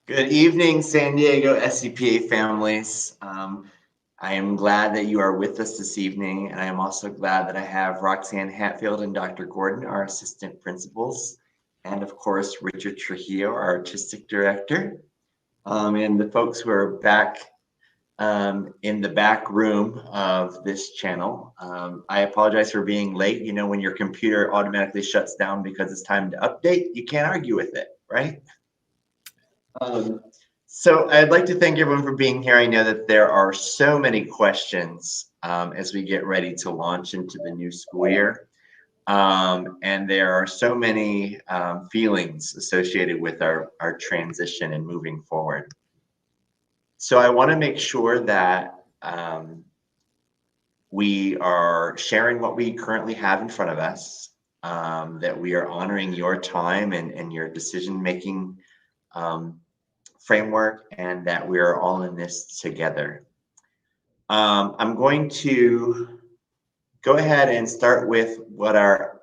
Good evening, San Diego SCPA families. I am glad that you are with us this evening, and I am also glad that I have Roxanne Hatfield and Dr. Gordon, our assistant principals, and of course, Richard Trujillo, our artistic director, and the folks who are back in the back room of this channel. I apologize for being late. You know, when your computer automatically shuts down because it's time to update, you can't argue with it, right? So I'd like to thank everyone for being here. I know that there are so many questions as we get ready to launch into the new school year. And there are so many feelings associated with our transition and moving forward. So I want to make sure that we are sharing what we currently have in front of us, that we are honoring your time and your decision-making framework, and that we are all in this together. I'm going to go ahead and start with what our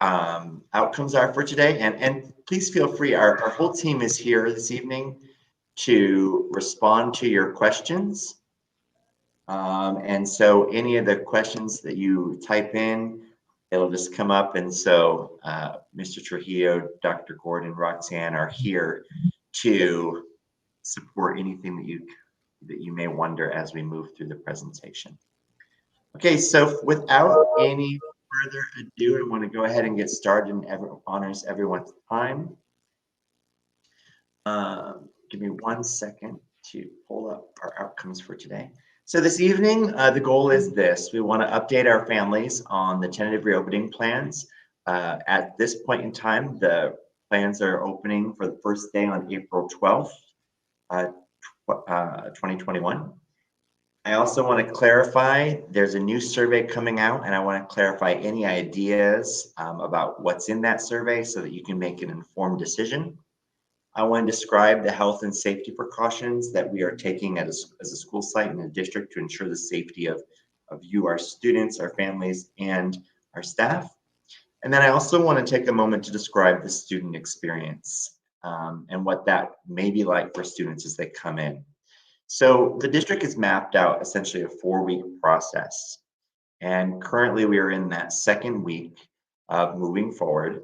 outcomes are for today. And please feel free, our whole team is here this evening to respond to your questions. And so any of the questions that you type in, it'll just come up. And so Mr. Trujillo, Dr. Gordon, Roxanne are here to support anything that you may wonder as we move through the presentation. Okay, so without any further ado, I want to go ahead and get started and honors everyone's time. Give me 1 second to pull up our outcomes for today. So this evening, the goal is this. We want to update our families on the tentative reopening plans. At this point in time, the plans are opening for the first day on April 12th, 2021. I also want to clarify, there's a new survey coming out, and I want to clarify any ideas about what's in that survey so that you can make an informed decision. I want to describe the health and safety precautions that we are taking as a school site in the district to ensure the safety of you, our students, our families, and our staff. And then I also want to take a moment to describe the student experience and what that may be like for students as they come in. So the district has mapped out essentially a 4-week process. And currently we are in that second week of moving forward.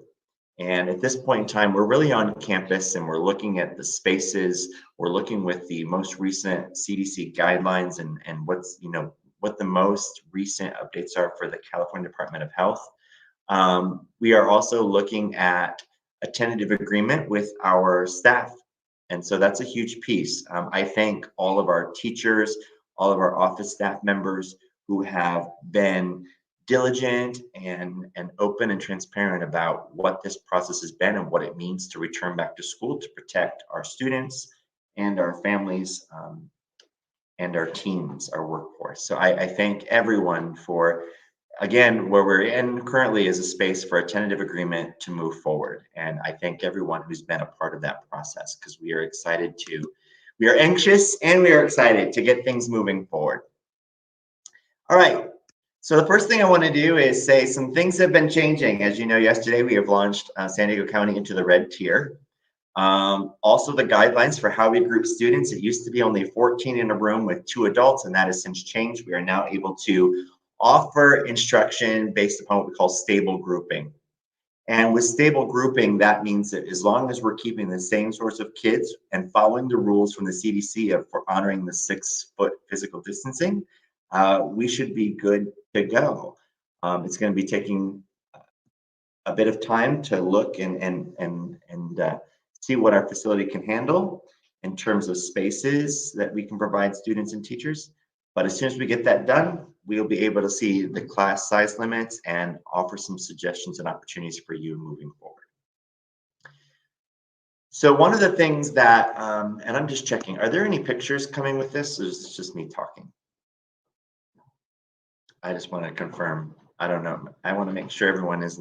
And at this point in time, we're really on campus and we're looking at the spaces. We're looking with the most recent CDC guidelines and what's, what the most recent updates are for the California Department of Health. We are also looking at a tentative agreement with our staff. And so that's a huge piece. I thank all of our teachers, all of our office staff members who have been diligent and open and transparent about what this process has been and what it means to return back to school to protect our students and our families and our teams, our workforce. So I thank everyone for, again, where we're in currently is a space for a tentative agreement to move forward. And I thank everyone who's been a part of that process because we are anxious and we are excited to get things moving forward. All right. So the first thing I want to do is say some things have been changing. As you know, yesterday we have launched San Diego County into the red tier. Also the guidelines for how we group students. It used to be only 14 in a room with 2 adults, and that has since changed. We are now able to offer instruction based upon what we call stable grouping. And with stable grouping, that means that as long as we're keeping the same sorts of kids and following the rules from the CDC for honoring the 6-foot physical distancing, we should be good to go. It's going to be taking a bit of time to look and see what our facility can handle in terms of spaces that we can provide students and teachers. But as soon as we get that done, we'll be able to see the class size limits and offer some suggestions and opportunities for you moving forward. So one of the things that, and I'm just checking, are there any pictures coming with this, or is this just me talking? I just want to confirm. I don't know. I want to make sure everyone is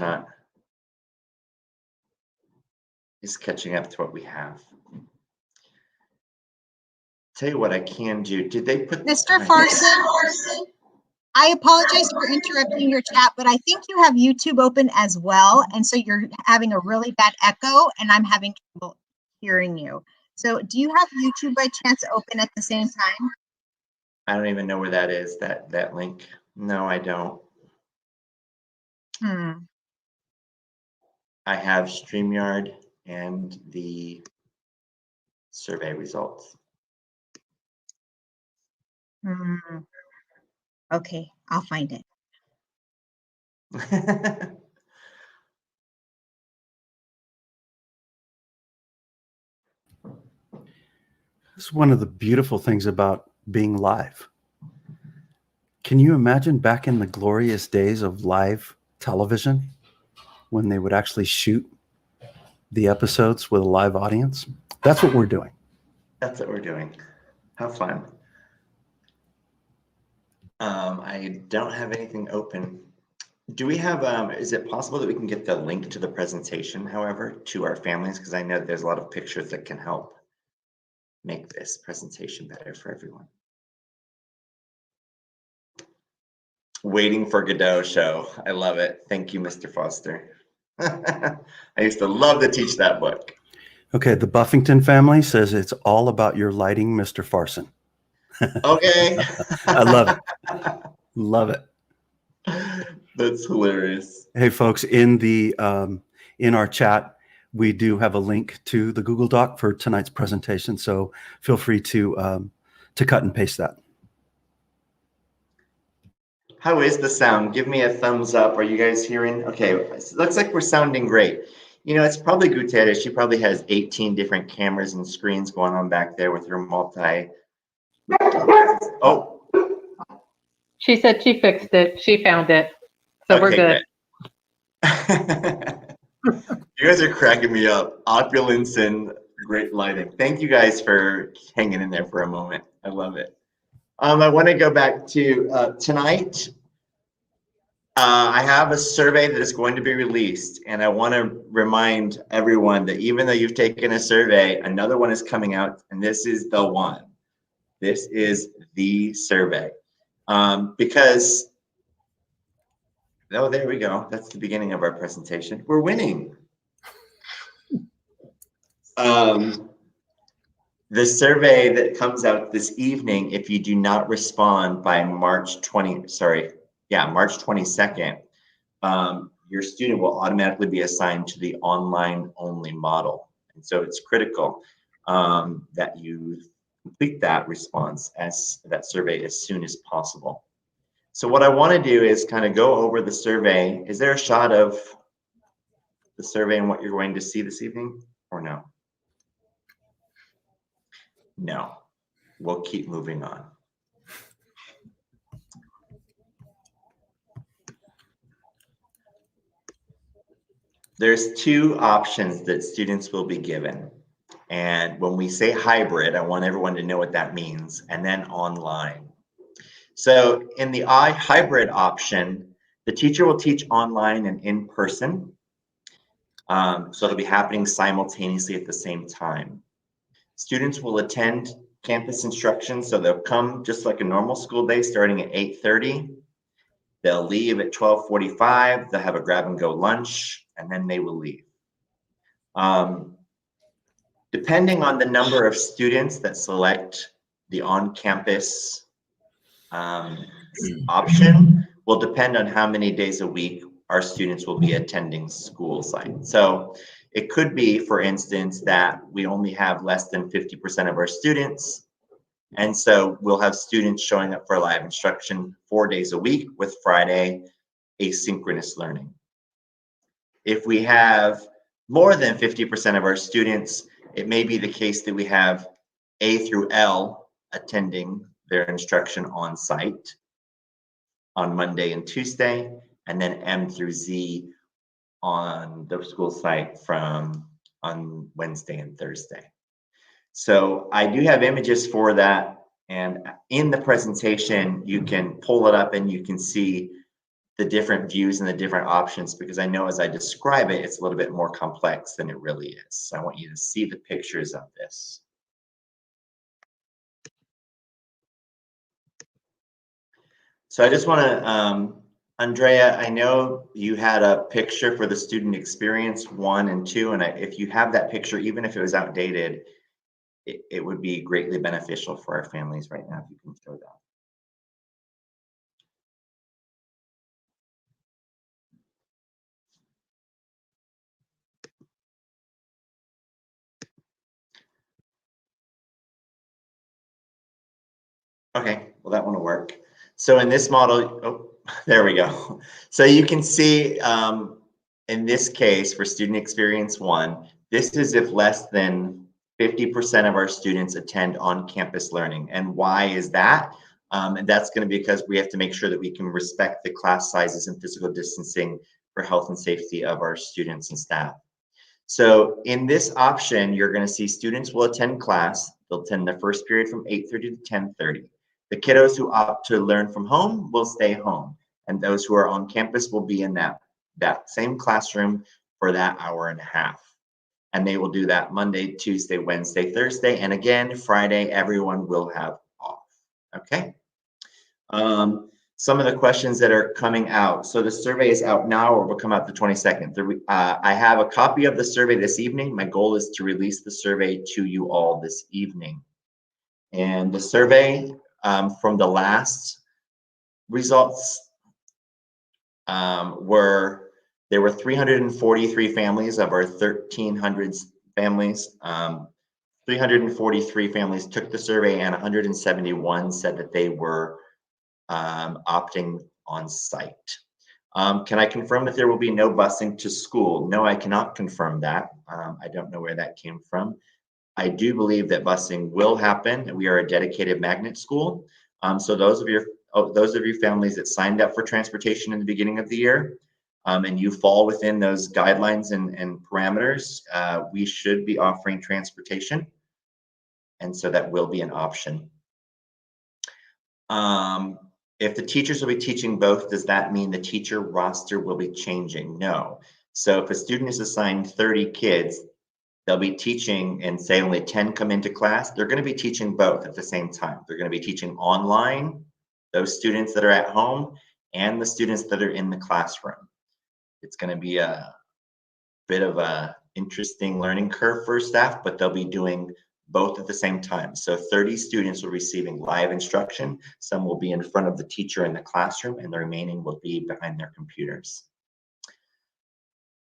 catching up to what we have. Tell you what I can do. Did they put Mr. Farson? I apologize for interrupting your chat, but I think you have YouTube open as well, and so you're having a really bad echo, and I'm having trouble hearing you. So do you have YouTube by chance open at the same time? I don't even know where that is, that link. No, I don't. I have StreamYard and the survey results. Okay, I'll find it. This is one of the beautiful things about being live. Can you imagine back in the glorious days of live television when they would actually shoot the episodes with a live audience? That's what we're doing. That's what we're doing. How fun. I don't have anything open. Do we have, is it possible that we can get the link to the presentation, however, to our families? Because I know there's a lot of pictures that can help make this presentation better for everyone. Waiting for Godot show. I love it. Thank you, Mr. Foster. I used to love to teach that book. Okay, the Buffington family says it's all about your lighting, Mr. Farson. Okay. I love it. Love it. That's hilarious. Hey, folks, in our chat, we do have a link to the Google Doc for tonight's presentation, so feel free to cut and paste that. How is the sound? Give me a thumbs up. Are you guys hearing? Okay, it looks like we're sounding great. You know, it's probably Gutierrez. She probably has 18 different cameras and screens going on back there with her multi. Oh. She said she fixed it. She found it. So okay, we're good. You guys are cracking me up. Opulence and great lighting. Thank you guys for hanging in there for a moment. I love it. I want to go back to tonight. I have a survey that is going to be released, and I want to remind everyone that even though you've taken a survey, another one is coming out, and this is the one. This is the survey. Because, oh, there we go. That's the beginning of our presentation. We're winning. The survey that comes out this evening, if you do not respond by March 22nd, your student will automatically be assigned to the online only model. And so it's critical that you complete that response that survey as soon as possible. So what I want to do is kind of go over the survey. Is there a shot of the survey and what you're going to see this evening or no? No, we'll keep moving on. There's two options that students will be given. And when we say hybrid, I want everyone to know what that means, and then online. So in the hybrid option, the teacher will teach online and in person. So it'll be happening simultaneously at the same time. Students will attend campus instruction, so they'll come just like a normal school day starting at 8:30. They'll leave at 12:45. They'll have a grab and go lunch, and then they will leave. Depending on the number of students that select the on-campus option will depend on how many days a week our students will be attending school site. So it could be, for instance, that we only have less than 50% of our students. And so we'll have students showing up for live instruction 4 days a week with Friday asynchronous learning. If we have more than 50% of our students, it may be the case that we have A through L attending their instruction on site on Monday and Tuesday, and then M through Z on the school site on Wednesday and Thursday. So I do have images for that, and in the presentation you can pull it up and you can see the different views and the different options, because I know as I describe it, it's a little bit more complex than it really is. So I want you to see the pictures of this. So I just want to Andrea, I know you had a picture for the student experience 1 and 2, and if you have that picture, even if it was outdated, it would be greatly beneficial for our families right now if you can show that. Okay, well, that one will work. So in this model, oh, there we go. So you can see in this case for student experience 1, this is if less than 50% of our students attend on-campus learning. And why is that? And that's going to be because we have to make sure that we can respect the class sizes and physical distancing for health and safety of our students and staff. So in this option, you're going to see students will attend class. They'll attend the first period from 8:30 to 10:30. The kiddos who opt to learn from home will stay home, and those who are on campus will be in that same classroom for that hour and a half. And they will do that Monday, Tuesday, Wednesday, Thursday, and again, Friday, everyone will have off, okay? Some of the questions that are coming out. So the survey is out now or will come out the 22nd. I have a copy of the survey this evening. My goal is to release the survey to you all this evening. And the survey from the last results there were 343 families of our 1,300 families. 343 families took the survey and 171 said that they were opting on site. Can I confirm that there will be no busing to school? No, I cannot confirm that. I don't know where that came from. I do believe that busing will happen. We are a dedicated magnet school. So those of you families that signed up for transportation in the beginning of the year, and you fall within those guidelines and parameters, we should be offering transportation. And so that will be an option. If the teachers will be teaching both, does that mean the teacher roster will be changing? No. So if a student is assigned 30 kids, they'll be teaching and say only 10 come into class, they're going to be teaching both at the same time. They're going to be teaching online, those students that are at home, and the students that are in the classroom. It's going to be a bit of a interesting learning curve for staff, but they'll be doing both at the same time. So 30 students will be receiving live instruction. Some will be in front of the teacher in the classroom, and the remaining will be behind their computers.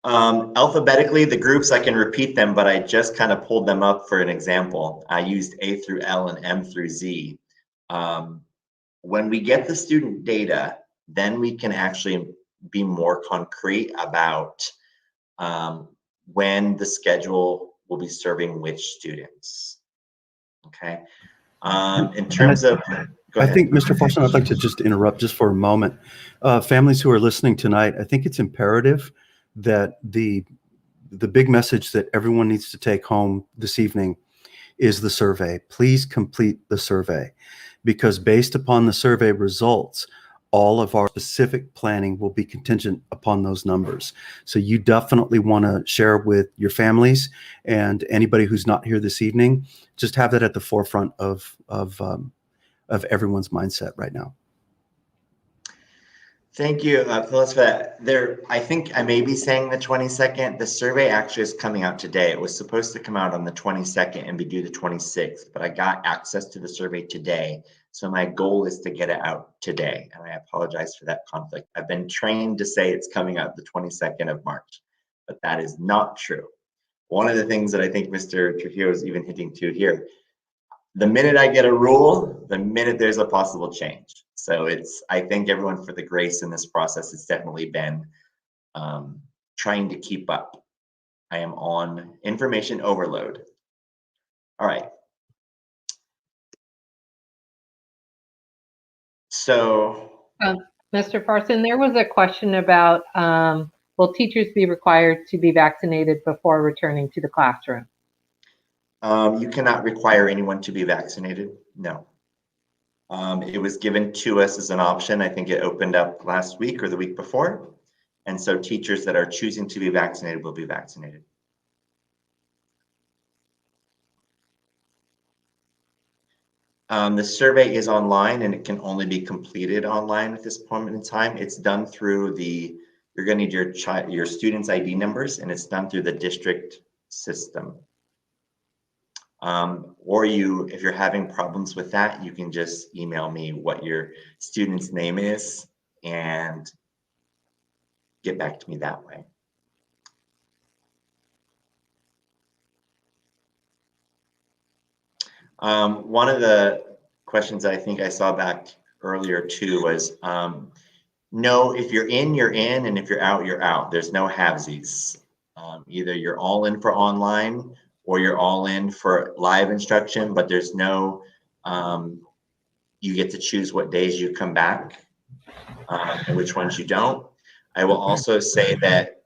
Alphabetically, the groups, I can repeat them, but I just kind of pulled them up for an example. I used A through L and M through Z. When we get the student data, then we can actually be more concrete about when the schedule will be serving which students. Okay. In terms of, go ahead. I think, Mr. Farson, I'd like to just interrupt just for a moment. Families who are listening tonight, I think it's imperative that the big message that everyone needs to take home this evening is the survey. Please complete the survey, because based upon the survey results, all of our specific planning will be contingent upon those numbers. So you definitely want to share with your families and anybody who's not here this evening. Just have that at the forefront of everyone's mindset right now. Thank you, Phyllis, for that. I think I may be saying the 22nd. The survey actually is coming out today. It was supposed to come out on the 22nd and be due the 26th, but I got access to the survey today. So my goal is to get it out today, and I apologize for that conflict. I've been trained to say it's coming out the 22nd of March, but that is not true. One of the things that I think Mr. Trujillo is even hinting to here, the minute I get a rule, the minute there's a possible change. So I thank everyone for the grace in this process. It's definitely been trying to keep up. I am on information overload. All right. So. Mr. Farson, there was a question about, will teachers be required to be vaccinated before returning to the classroom? You cannot require anyone to be vaccinated, no. It was given to us as an option. I think it opened up last week or the week before. And so teachers that are choosing to be vaccinated will be vaccinated. The survey is online and it can only be completed online at this point in time. It's done through you're going to need your student's ID numbers, and it's done through the district system. Or if you're having problems with that, you can just email me what your student's name is and get back to me that way. One of the questions I think I saw back earlier too was, no, if you're in, you're in, and if you're out, you're out. There's no halvesies. Either you're all in for online or you're all in for live instruction, but there's no, you get to choose what days you come back and which ones you don't. I will also say that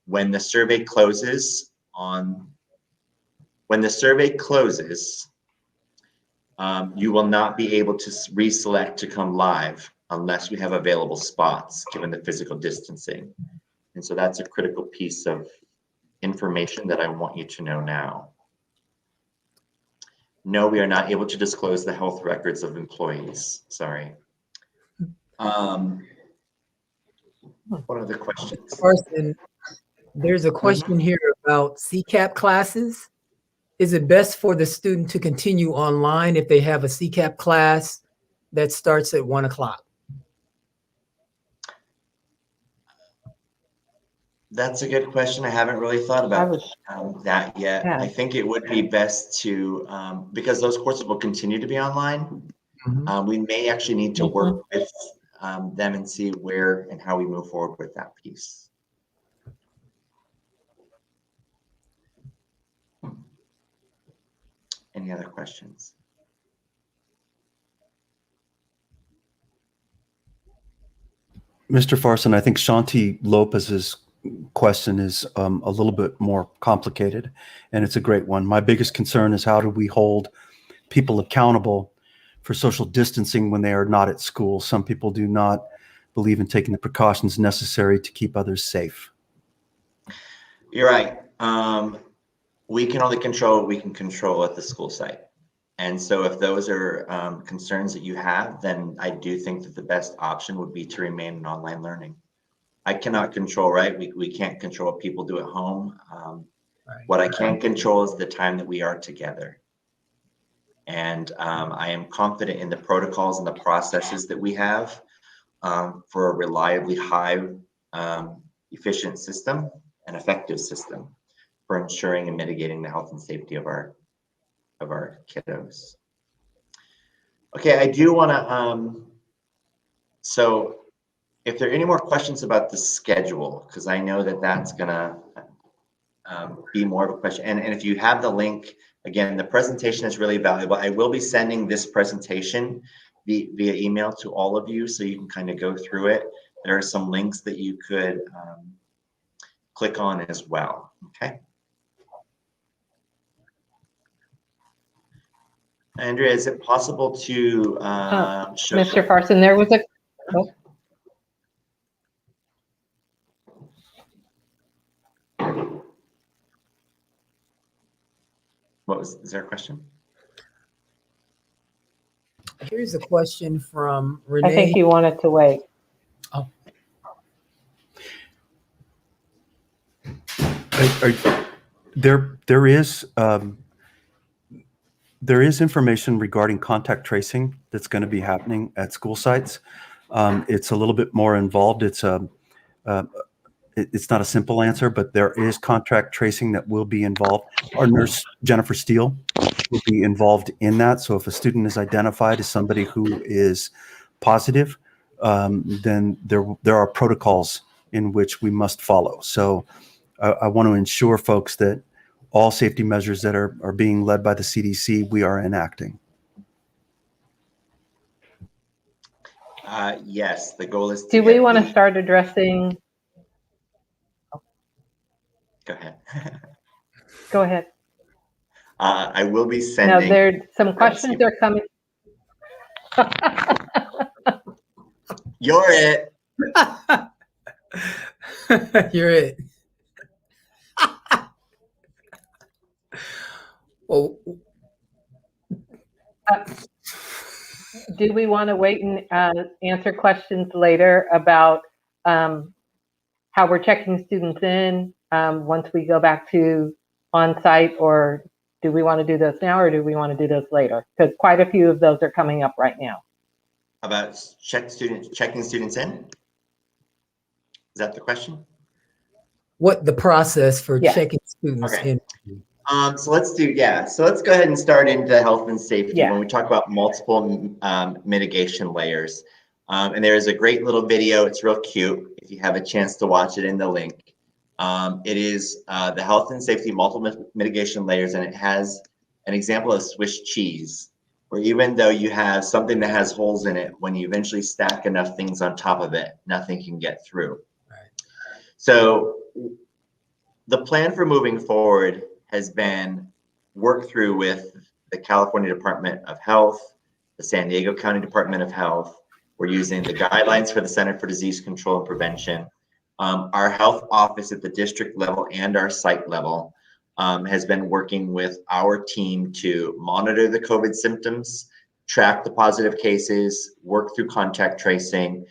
when the survey closes, you will not be able to reselect to come live unless we have available spots, given the physical distancing. And so that's a critical piece of information that I want you to know now. No, we are not able to disclose the health records of employees. Sorry. What are the questions? Farson, there's a question here about CCAP classes. Is it best for the student to continue online if they have a CCAP class that starts at 1 o'clock? That's a good question. I haven't really thought about that yet. Yeah. I think it would be best to, because those courses will continue to be online, we may actually need to work with them and see where and how we move forward with that piece. Any other questions? Mr. Farson, I think Shanti Lopez's question is a little bit more complicated, and it's a great one. My biggest concern is how do we hold people accountable for social distancing when they are not at school? Some people do not believe in taking the precautions necessary to keep others safe. You're right. We can only control what we can control at the school site. And so if those are concerns that you have, then I do think that the best option would be to remain in online learning. I cannot control, right? We can't control what people do at home. What I can control is the time that we are together. And I am confident in the protocols and the processes that we have for a reliably high efficient system and effective system for ensuring and mitigating the health and safety of our kiddos. Okay, I do want to, so if there are any more questions about the schedule, because I know that that's gonna be more of a question. And if you have the link, again, the presentation is really valuable. I will be sending this presentation via email to all of you so you can kind of go through it. There are some links that you could click on as well, okay? Andrea, is it possible to show Mr. Farson, there was a, is there a question? Here's a question from I Renee. think you wanted to wait. Oh. There is information regarding contact tracing that's going to be happening at school sites. It's a little bit more involved. It's not a simple answer, but there is contact tracing that will be involved. Our nurse, Jennifer Steele, will be involved in that. So if a student is identified as somebody who is positive, then there are protocols in which we must follow. So I want to ensure folks that all safety measures that are being led by the CDC, we are enacting. Yes, the goal is to Do we want to start addressing? Go ahead. Go ahead. I will be sending. Now, there some questions are coming. You're it. You're it. Well, do we want to wait and answer questions later about how we're checking students in once we go back to on-site, or do we want to do those now, or do we want to do those later? Because quite a few of those are coming up right now. About checking students in? Is that the question? What the process for Yeah. checking students Okay. in? So let's go ahead and start into health and safety Yeah. when we talk about multiple mitigation layers. And there's a great little video. It's real cute. If you have a chance to watch it in the link. It is the health and safety multiple mitigation layers, and it has an example of Swiss cheese, where even though you have something that has holes in it, when you eventually stack enough things on top of it, nothing can get through. Right. So the plan for moving forward has been worked through with the California Department of Health, the San Diego County Department of Health. We're using the guidelines for the Center for Disease Control and Prevention. Our health office at the district level and our site level has been working with our team to monitor the COVID symptoms, track the positive cases, work through contact tracing,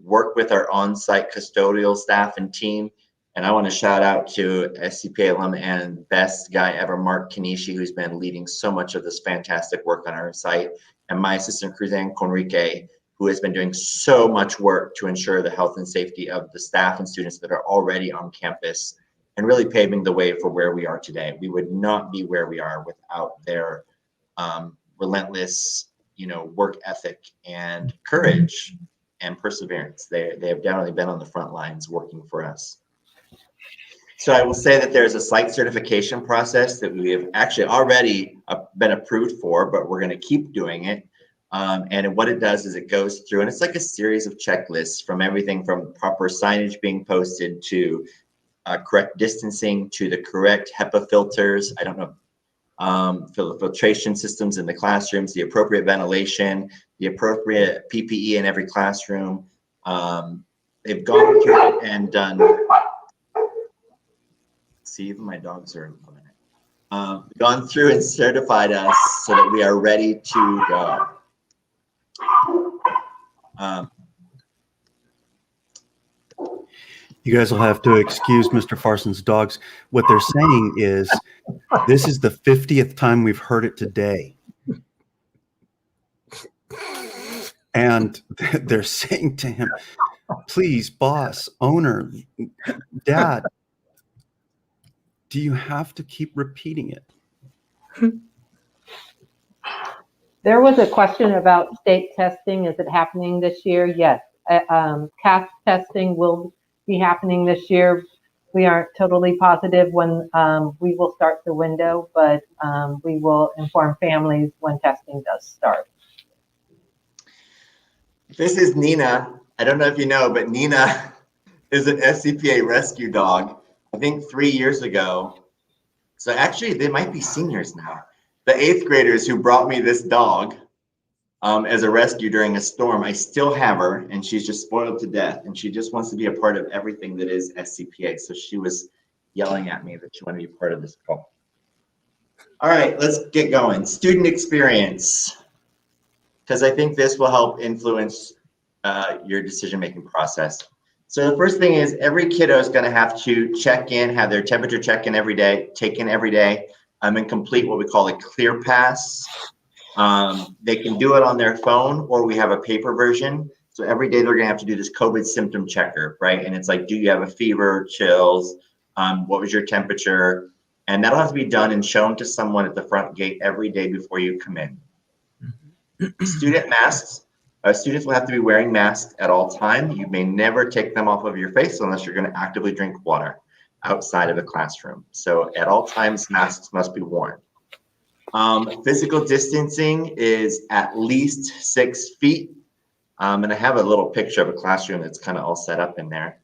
work with our on-site custodial staff and team. And I want to shout out to SCPA alum and best guy ever, Mark Kanishi, who's been leading so much of this fantastic work on our site, and my assistant, Cruzan Conrique, who has been doing so much work to ensure the health and safety of the staff and students that are already on campus, and really paving the way for where we are today. We would not be where we are without their relentless, work ethic and courage and perseverance. They have definitely been on the front lines working for us. So I will say that there's a site certification process that we have actually already been approved for, but we're going to keep doing it. And what it does is it goes through, and it's like a series of checklists, from everything from proper signage being posted to correct distancing to the correct HEPA filters. I don't know, filtration systems in the classrooms, the appropriate ventilation, the appropriate PPE in every classroom. They've gone through and done. See, even my dogs are loving it. Gone through and certified us so that we are ready to go. You guys will have to excuse Mr. Farson's dogs. What they're saying is, this is the 50th time we've heard it today. And they're saying to him, please, boss, owner, dad, do you have to keep repeating it? There was a question about state testing. Is it happening this year? Yes. CAS testing will be happening this year. We aren't totally positive when we will start the window, but we will inform families when testing does start. This is Nina. I don't know if you know, but Nina is an SCPA rescue dog. I think 3 years ago. So actually, they might be seniors now. The 8th graders who brought me this dog as a rescue during a storm, I still have her, and she's just spoiled to death, and she just wants to be a part of everything that is SCPA. So she was yelling at me that she wanted to be part of this call. All right, let's get going. Student experience, because I think this will help influence your decision-making process. So the first thing is, every kiddo is going to have to check in, have their temperature check-in every day, taken every day, and complete what we call a clear pass. They can do it on their phone, or we have a paper version. So every day they're going to have to do this COVID symptom checker, right? And it's like, do you have a fever, chills? What was your temperature? And that'll have to be done and shown to someone at the front gate every day before you come in. Student masks. Students will have to be wearing masks at all time. You may never take them off of your face unless you're going to actively drink water outside of the classroom. So at all times, masks must be worn. Physical distancing is at least 6 feet. And I have a little picture of a classroom that's kind of all set up in there.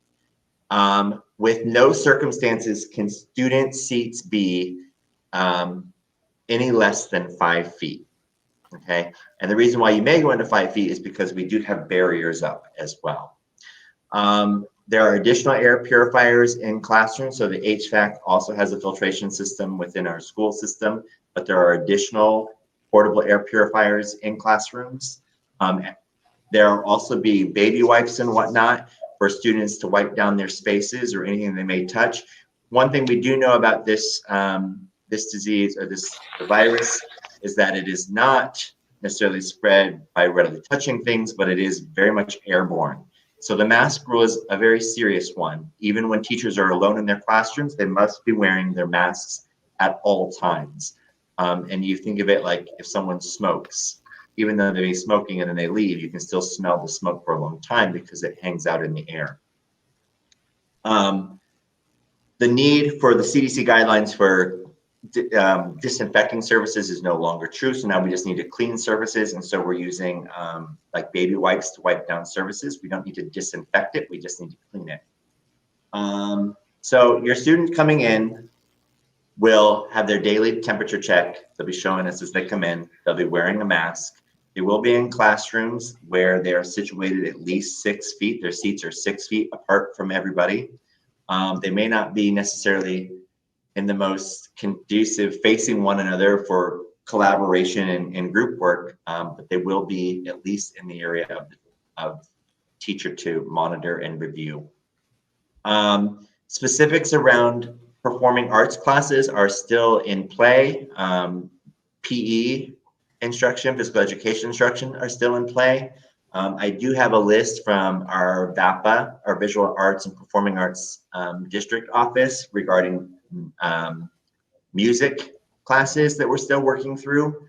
With no circumstances can student seats be any less than 5 feet. Okay, and the reason why you may go into 5 feet is because we do have barriers up as well. There are additional air purifiers in classrooms, so the HVAC also has a filtration system within our school system, but there are additional portable air purifiers in classrooms. There'll also be baby wipes and whatnot for students to wipe down their spaces or anything they may touch. One thing we do know about this this disease or this virus is that it is not necessarily spread by readily touching things, but it is very much airborne. So the mask rule is a very serious one. Even when teachers are alone in their classrooms, they must be wearing their masks at all times. And you think of it like if someone smokes, even though they're smoking and then they leave, you can still smell the smoke for a long time because it hangs out in the air. The need for the CDC guidelines for disinfecting services is no longer true. So now we just need to clean surfaces. And so we're using like baby wipes to wipe down surfaces. We don't need to disinfect it. We just need to clean it. So your student coming in will have their daily temperature check. They'll be showing us as they come in. They'll be wearing a mask. They will be in classrooms where they're situated at least 6 feet. Their seats are 6 feet apart from everybody. They may not be necessarily in the most conducive facing one another for collaboration and group work, but they will be at least in the area of teacher to monitor and review. Specifics around performing arts classes are still in play. PE instruction, physical education instruction are still in play. I do have a list from our VAPA, our Visual Arts and Performing Arts District Office regarding music classes that we're still working through.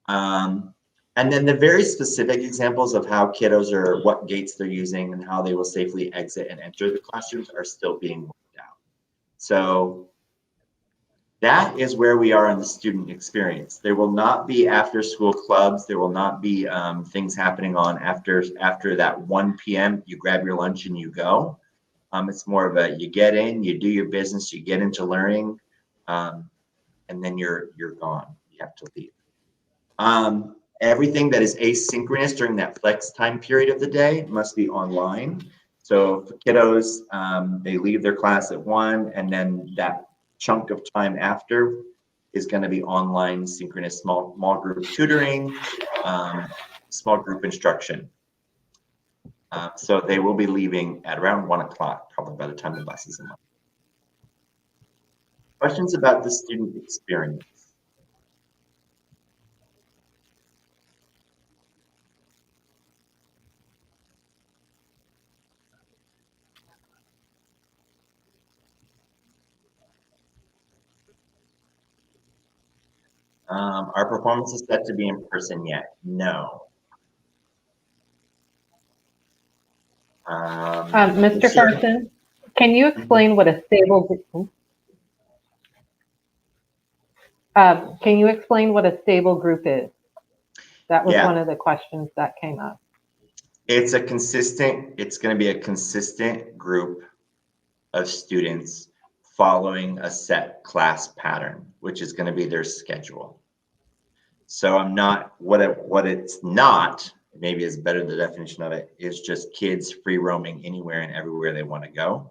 And then the very specific examples of how kiddos are, what gates they're using and how they will safely exit and enter the classrooms are still being worked out. So that is where we are in the student experience. There will not be after school clubs. There will not be things happening on after that 1 p.m. You grab your lunch and you go. It's more of a, you get in, you do your business, you get into learning, and then you're gone. You have to leave. Everything that is asynchronous during that flex time period of the day must be online. So for kiddos, they leave their class at 1, and then that chunk of time after is going to be online synchronous small group tutoring, small group instruction. So they will be leaving at around 1 o'clock, probably by the time the bus is in. Questions about the student experience? Our performance is set to be in person yet? No. Mr. Sure. Farson, can you explain what a stable group? Can you explain what a stable group is? That was Yeah. one of the questions that came up. It's going to be a consistent group of students following a set class pattern, which is going to be their schedule. So what it's not, maybe is better the definition of it, is just kids free roaming anywhere and everywhere they want to go.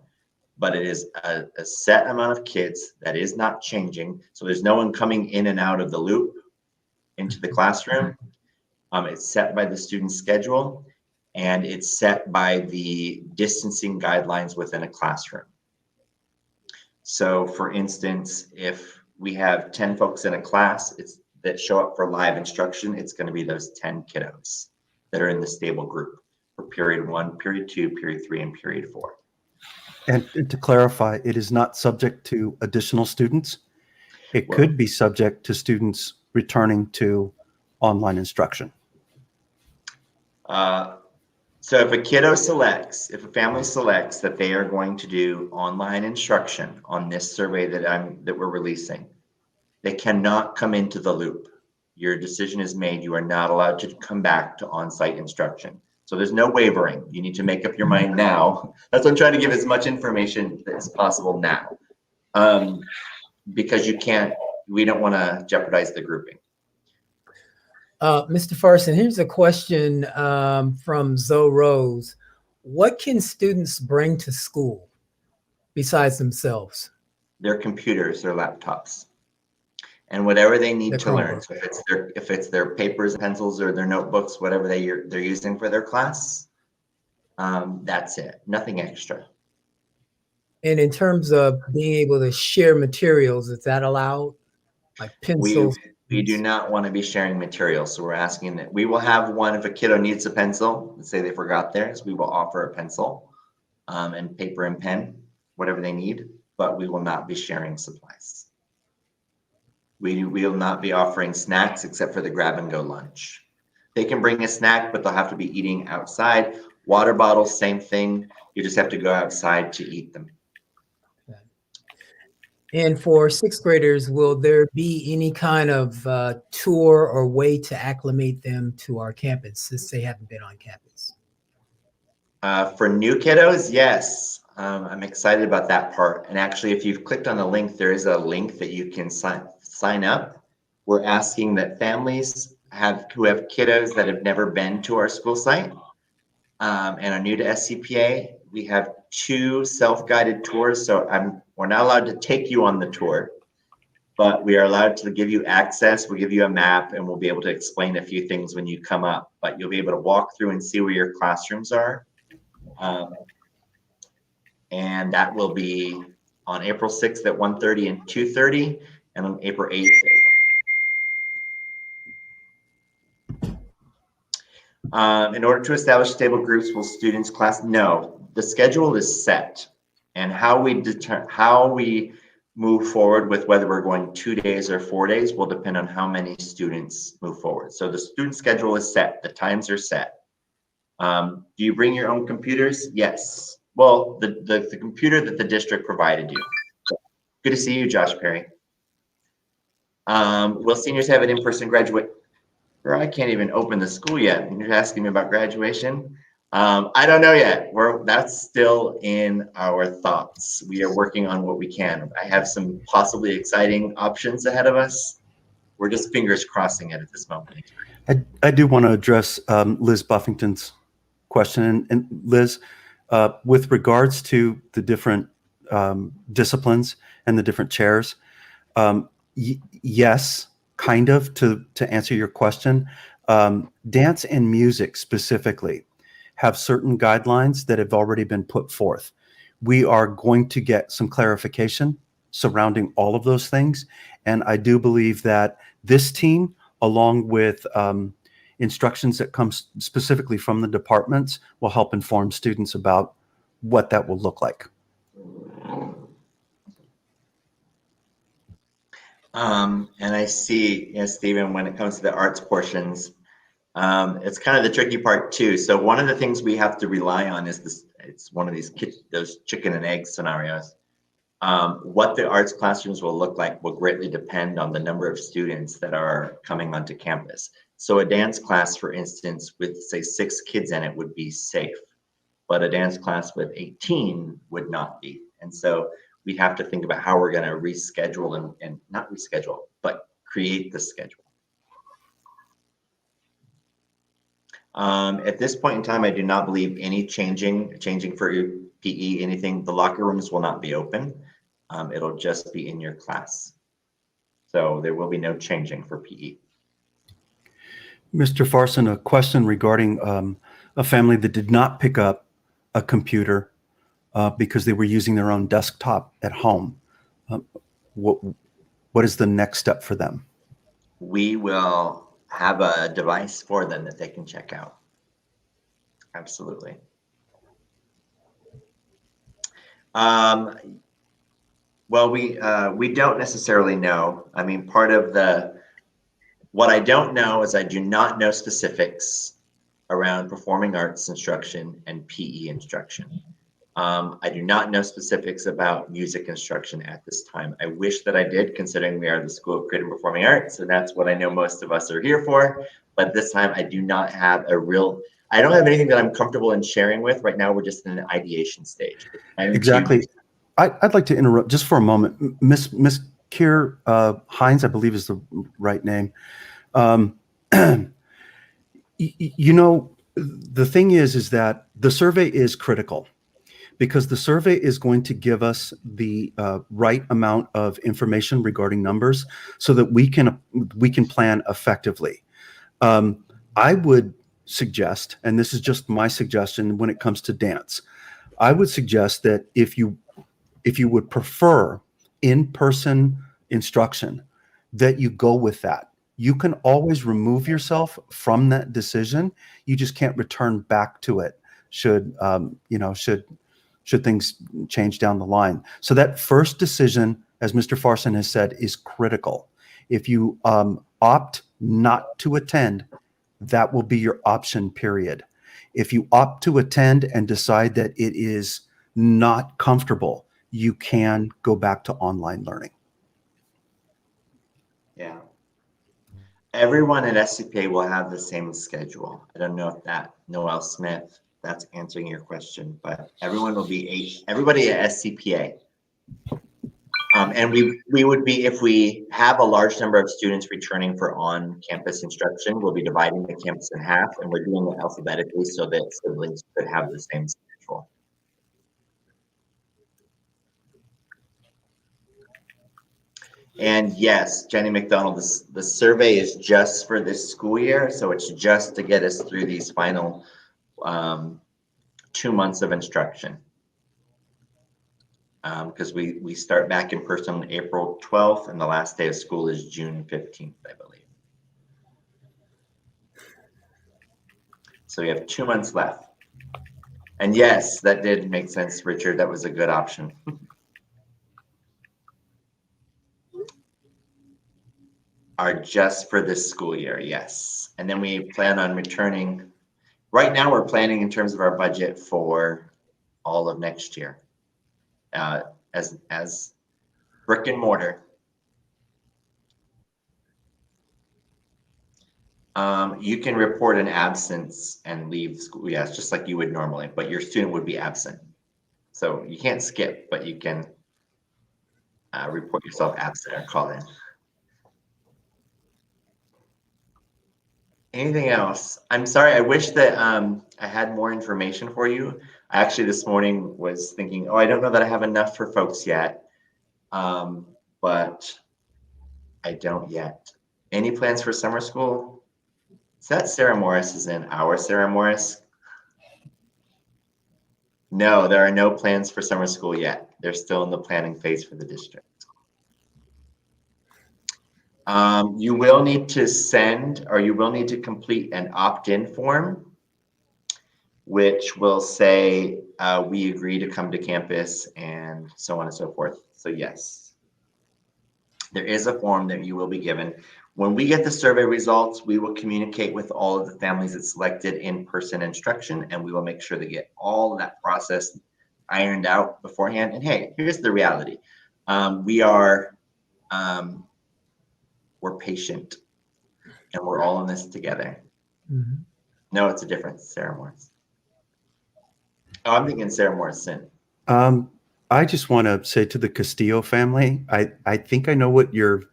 But it is a set amount of kids that is not changing. So there's no one coming in and out of the loop into the classroom. It's set by the student's schedule, and it's set by the distancing guidelines within a classroom. So for instance, if we have 10 folks in a class that show up for live instruction, it's going to be those 10 kiddos that are in the stable group for period 1, period 2, period 3, and period 4. And to clarify, it is not subject to additional students. It could be subject to students returning to online instruction. So if a family selects that they are going to do online instruction on this survey that we're releasing, they cannot come into the loop. Your decision is made. You are not allowed to come back to on-site instruction. So there's no wavering. You need to make up your mind now. That's why I'm trying to give as much information as possible now. Because we don't want to jeopardize the grouping. Mr. Farson, here's a question from Zoe Rose. What can students bring to school besides themselves? Their computers, their laptops. and whatever they need The to learn. Chromebook. So if it's their papers, pencils, or their notebooks, whatever they're using for their class, that's it. Nothing extra. And in terms of being able to share materials, is that allowed? Like pencils? We do not want to be sharing materials. So we're asking that we will have one if a kiddo needs a pencil, let's say they forgot theirs, we will offer a pencil and paper and pen, whatever they need, but we will not be sharing supplies. We will not be offering snacks except for the grab and go lunch. They can bring a snack, but they'll have to be eating outside. Water bottles, same thing. You just have to go outside to eat them. And for sixth graders, will there be any kind of tour or way to acclimate them to our campus since they haven't been on campus? For new kiddos, yes. I'm excited about that part. And actually, if you've clicked on the link, there is a link that you can sign up. We're asking that families who have kiddos that have never been to our school site and are new to SCPA. We have 2 self-guided tours, so we're not allowed to take you on the tour, but we are allowed to give you access. We'll give you a map, and we'll be able to explain a few things when you come up, but you'll be able to walk through and see where your classrooms are. And that will be on April 6th at 1:30 and 2:30, and on April 8th. In order to establish stable groups, will students class? No, the schedule is set, and how we move forward with whether we're going 2 days or 4 days will depend on how many students move forward. So the student schedule is set, the times are set. Do you bring your own computers? Yes. Well, the computer that the district provided you. So, good to see you, Josh Perry. Will seniors have an in-person graduate? Girl, I can't even open the school yet. You're asking me about graduation. I don't know yet. That's still in our thoughts. We are working on what we can. I have some possibly exciting options ahead of us. We're just fingers crossing it at this moment. I do want to address Liz Buffington's question. And Liz, with regards to the different disciplines and the different chairs, yes, kind of, to answer your question. Dance and music specifically have certain guidelines that have already been put forth. We are going to get some clarification surrounding all of those things. And I do believe that this team, along with instructions that come specifically from the departments, will help inform students about what that will look like. And I see, Stephen, when it comes to the arts portions, it's kind of the tricky part too. So one of the things we have to rely on is this. It's one of those chicken and egg scenarios. What the arts classrooms will look like will greatly depend on the number of students that are coming onto campus. So a dance class, for instance, with say 6 kids in it would be safe, but a dance class with 18 would not be. And so we have to think about how we're going to reschedule and not reschedule, but create the schedule. At this point in time, I do not believe any changing for PE, anything. The locker rooms will not be open. It'll just be in your class. So there will be no changing for PE. Mr. Farson, a question regarding a family that did not pick up a computer because they were using their own desktop at home. What is the next step for them? We will have a device for them that they can check out. Absolutely. Well, we don't necessarily know. I mean, part of what I don't know is I do not know specifics around performing arts instruction and PE instruction. I do not know specifics about music instruction at this time. I wish that I did, considering we are the School of Creative and Performing Arts, and that's what I know most of us are here for. But this time, I do not have I don't have anything that I'm comfortable in sharing with. Right now, we're just in an ideation stage. Exactly. I'd like to interrupt just for a moment. Miss Kier Hines, I believe is the right name. You know, the thing is that the survey is critical, because the survey is going to give us the right amount of information regarding numbers so that we can plan effectively. I would suggest, and this is just my suggestion when it comes to dance, I would suggest that if you would prefer in-person instruction, that you go with that. You can always remove yourself from that decision. You just can't return back to it should things change down the line. So that first decision, as Mr. Farson has said, is critical. If you opt not to attend, that will be your option period. If you opt to attend and decide that it is not comfortable, you can go back to online learning. Yeah. Everyone at SCPA will have the same schedule. I don't know if that, Noel Smith, that's answering your question, but everyone will be everybody at SCPA. And we would be, if we have a large number of students returning for on-campus instruction, we'll be dividing the campus in half, and we're doing it alphabetically so that siblings could have the same schedule. And yes, Jenny McDonald, the survey is just for this school year, so it's just to get us through these final 2 months of instruction. Because we start back in person on April 12th, and the last day of school is June 15th, I believe. So we have 2 months left. And yes, that did make sense, Richard. That was a good option. Are just for this school year, yes. And then we plan on returning. Right now, we're planning in terms of our budget for all of next year. As brick and mortar. You can report an absence and leave school. Yes, just like you would normally, but your student would be absent. So you can't skip, but you can report yourself absent or call in. Anything else? I'm sorry, I wish that I had more information for you. I actually this morning was thinking, oh, I don't know that I have enough for folks yet, but I don't yet. Any plans for summer school? Is that Sarah Morris is in our Sarah Morris? No, there are no plans for summer school yet. They're still in the planning phase for the district. You will need to send, or you will need to complete an opt-in form, which will say we agree to come to campus and so on and so forth. So yes, there is a form that you will be given. When we get the survey results, we will communicate with all of the families that selected in-person instruction, and we will make sure to get all of that process ironed out beforehand. And hey, here's the reality. We're patient, and we're all in this together. Mm-hmm. No, it's a different Sarah Morris. Oh, I'm thinking Sarah Morrison. I just want to say to the Castillo family, I think I know what you're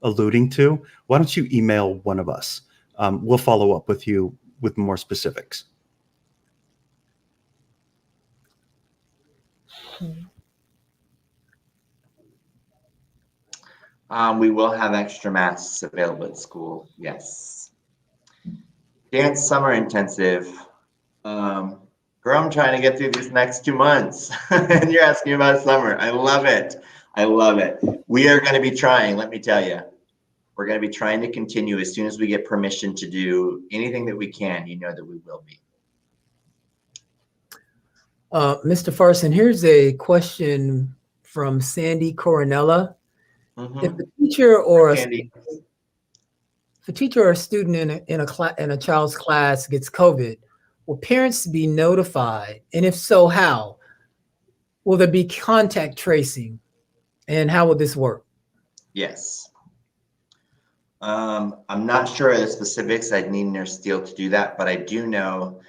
alluding to. Why don't you email one of us? We'll follow up with you with more specifics. We will have extra masks available at school. Yes. Dance summer intensive. Girl, I'm trying to get through these next 2 months and you're asking about summer. I love it. I love it. We are going to be trying, let me tell you. We're going to be trying to continue as soon as we get permission to do anything that we can. You know that we will be. Mr. Farson, here's a question from Sandy Coronella. Mm-hmm. If a teacher or a student in a child's class gets COVID, will parents be notified? And if so, how? Will there be contact tracing? And how will this work? Yes. I'm not sure of the specifics. I'd need Nurse Steele to do that, but I do know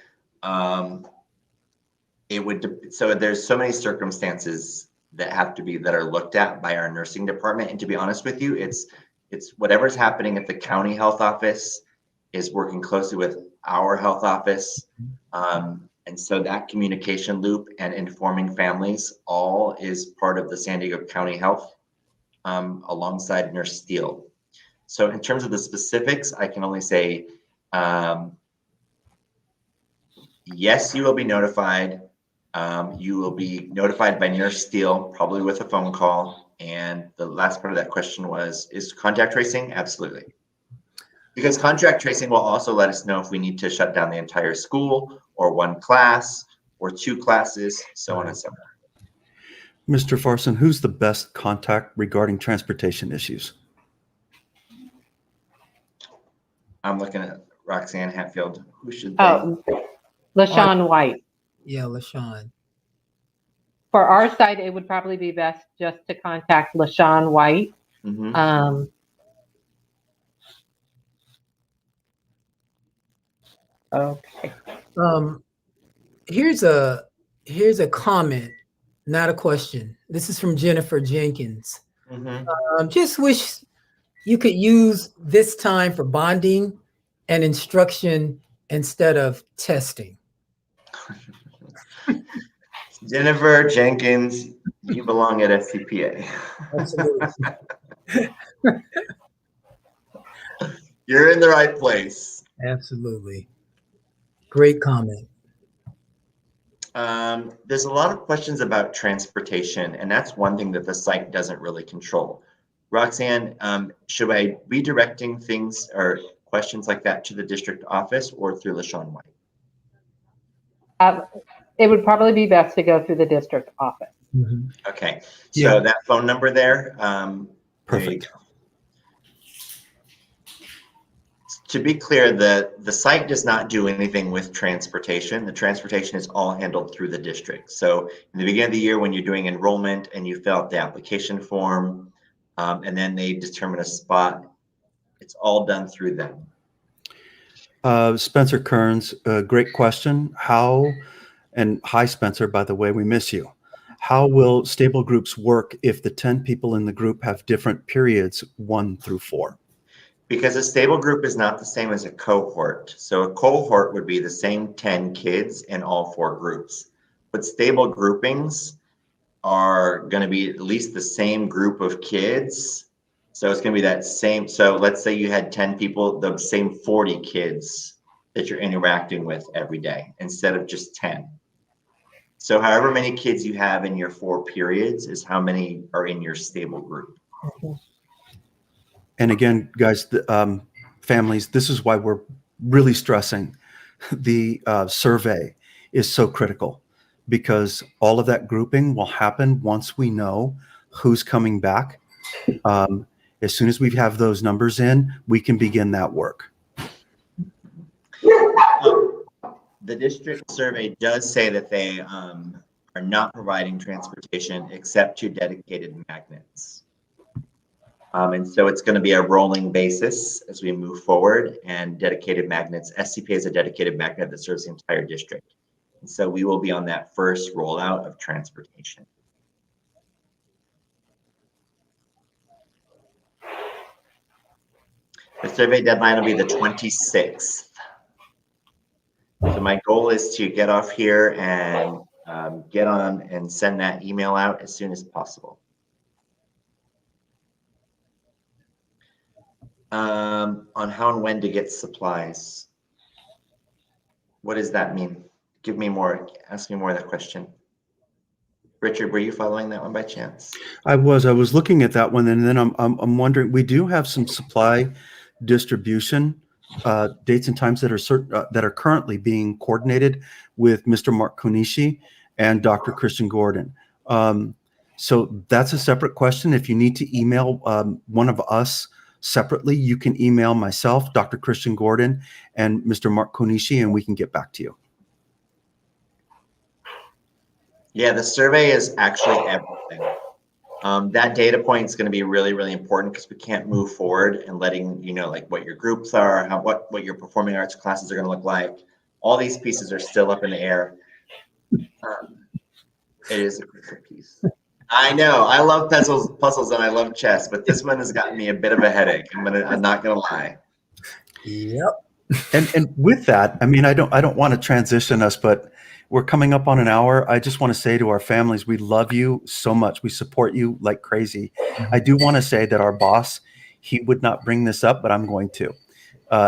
it would. So there's so many circumstances that are looked at by our nursing department. And to be honest with you, it's whatever's happening at the county health office is working closely with our health office. And so that communication loop and informing families all is part of the San Diego County Health alongside Nurse Steele. So in terms of the specifics, I can only say, yes, you will be notified. You will be notified by Nurse Steele, probably with a phone call. And the last part of that question was, is contact tracing? Absolutely. Because contact tracing will also let us know if we need to shut down the entire school or one class or two classes, so on and so forth. Mr. Farson, who's the best contact regarding transportation issues? I'm looking at Roxanne Hatfield. Who should they? Oh, LaShawn White. Yeah, LaShawn. For our side, it would probably be best just to contact LaShawn White. Mhm. Okay. Here's a comment, not a question. This is from Jennifer Jenkins. Mhm. Just wish you could use this time for bonding and instruction instead of testing. Jennifer Jenkins, you belong at SCPA. Absolutely. You're in the right place. Absolutely. Great comment. There's a lot of questions about transportation, and that's one thing that the site doesn't really control. Roxanne, should I be directing things or questions like that to the district office or through LaShawn White? It would probably be best to go through the district office. Mm-hmm. Okay, Yeah. so that phone number there, there you Perfect. go. To be clear, the site does not do anything with transportation. The transportation is all handled through the district. So in the beginning of the year, when you're doing enrollment and you fill out the application form, and then they determine a spot, it's all done through them. Spencer Kearns, great question. And hi, Spencer, by the way, we miss you. How will stable groups work if the 10 people in the group have different periods, 1 through 4? Because a stable group is not the same as a cohort. So a cohort would be the same 10 kids in all 4 groups. But stable groupings are going to be at least the same group of kids. So it's going to be that same. So let's say you had 10 people, the same 40 kids that you're interacting with every day instead of just 10. So however many kids you have in your 4 periods is how many are in your stable group. And again, guys, families, this is why we're really stressing the survey is so critical, because all of that grouping will happen once we know who's coming back. As soon as we have those numbers in, we can begin that work. The district survey does say that they are not providing transportation except to dedicated magnets. And so it's going to be a rolling basis as we move forward, and dedicated magnets. SCPA is a dedicated magnet that serves the entire district. And so we will be on that first rollout of transportation. The survey deadline will be the 26th. So my goal is to get off here and get on and send that email out as soon as possible. On how and when to get supplies. What does that mean? Give me more, ask me more of that question. Richard, were you following that one by chance? I was looking at that one, and then I'm wondering, we do have some supply distribution dates and times that are currently being coordinated with Mr. Mark Konishi and Dr. Christian Gordon. So that's a separate question. If you need to email one of us separately, you can email myself, Dr. Christian Gordon, and Mr. Mark Konishi, and we can get back to you. Yeah, the survey is actually everything. That data point is going to be really, really important, because we can't move forward and letting you know like what your groups are, what your performing arts classes are going to look like. All these pieces are still up in the air. It is a crucial piece. I know. I love puzzles, and I love chess, but this one has gotten me a bit of a headache. I'm not gonna lie. Yep. And with that, I mean, I don't want to transition us, but we're coming up on an hour. I just want to say to our families, we love you so much. We support you like crazy. I do want to say that our boss, he would not bring this up, but I'm going to.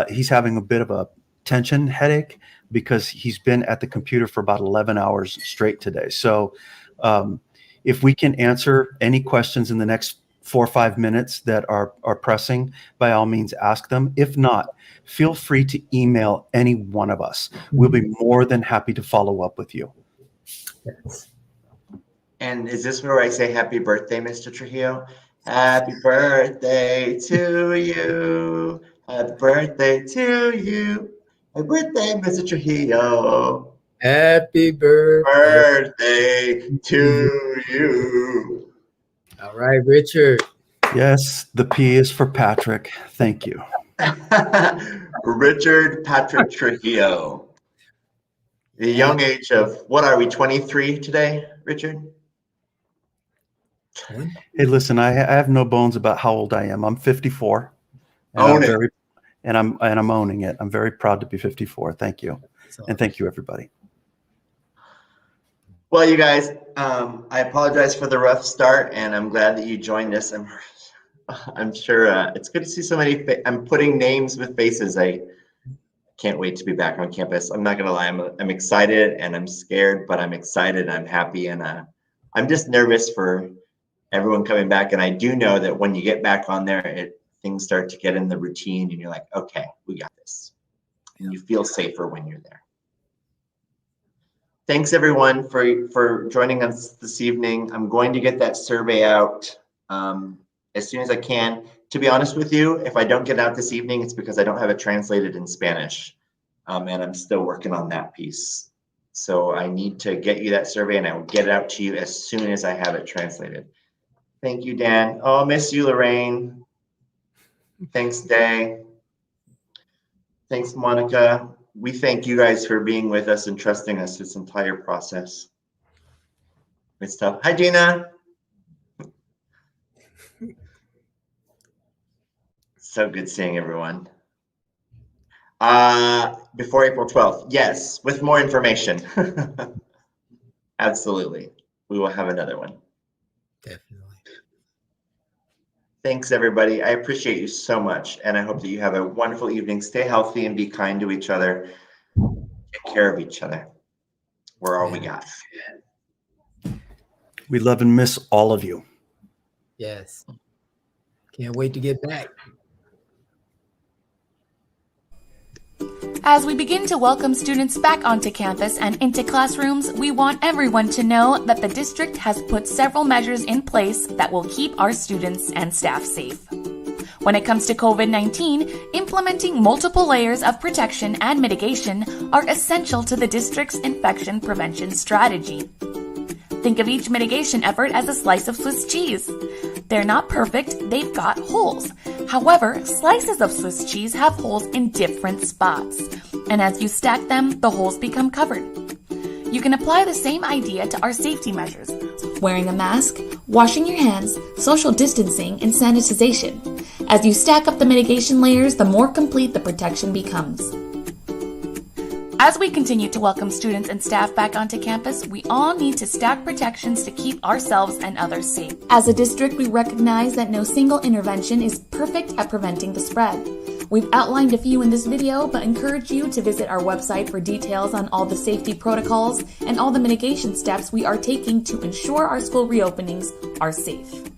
He's having a bit of a tension headache because he's been at the computer for about 11 hours straight today. So if we can answer any questions in the next 4 or 5 minutes that are pressing, by all means ask them. If not, feel free to email any one of us. We'll be more than happy to follow up with you. Yes. And is this where I say happy birthday, Mr. Trujillo? Happy birthday to you. Happy birthday to you. Happy birthday, Mr. Trujillo. Happy birthday. Birthday to you. All right, Richard. Yes, the P is for Patrick. Thank you. Richard Patrick Trujillo. The young age of, what are we, 23 today, Richard? Hey, listen, I have no bones about how old I am. I'm 54. And Own I'm it. very, and I'm owning it. I'm very proud to be 54. Thank you. And thank you, everybody. Well, you guys, I apologize for the rough start, and I'm glad that you joined us. I'm sure it's good to see so many. I'm putting names with faces. I can't wait to be back on campus. I'm not gonna lie, I'm excited and I'm scared, but I'm excited. I'm happy, and I'm just nervous for everyone coming back. And I do know that when you get back on there, things start to get in the routine, and you're like, okay, we got this. And you feel safer when you're there. Thanks everyone for joining us this evening. I'm going to get that survey out as soon as I can. To be honest with you, if I don't get it out this evening, it's because I don't have it translated in Spanish, and I'm still working on that piece. So I need to get you that survey, and I will get it out to you as soon as I have it translated. Thank you, Dan. Oh, I miss you, Lorraine. Thanks, Day. Thanks, Monica. We thank you guys for being with us and trusting us this entire process. It's tough. Hi, Gina. So good seeing everyone. Before April 12th, yes, with more information. Absolutely. We will have another one. Definitely. Thanks, everybody. I appreciate you so much, and I hope that you have a wonderful evening. Stay healthy and be kind to each other. Take care of each other. We're all we got. We love and miss all of you. Yes. Can't wait to get back. As we begin to welcome students back onto campus and into classrooms, we want everyone to know that the district has put several measures in place that will keep our students and staff safe. When it comes to COVID-19, implementing multiple layers of protection and mitigation are essential to the district's infection prevention strategy. Think of each mitigation effort as a slice of Swiss cheese. They're not perfect, they've got holes. However, slices of Swiss cheese have holes in different spots, and as you stack them, the holes become covered. You can apply the same idea to our safety measures: wearing a mask, washing your hands, social distancing, and sanitization. As you stack up the mitigation layers, the more complete the protection becomes. As we continue to welcome students and staff back onto campus, we all need to stack protections to keep ourselves and others safe. As a district, we recognize that no single intervention is perfect at preventing the spread. We've outlined a few in this video, but encourage you to visit our website for details on all the safety protocols and all the mitigation steps we are taking to ensure our school reopenings are safe.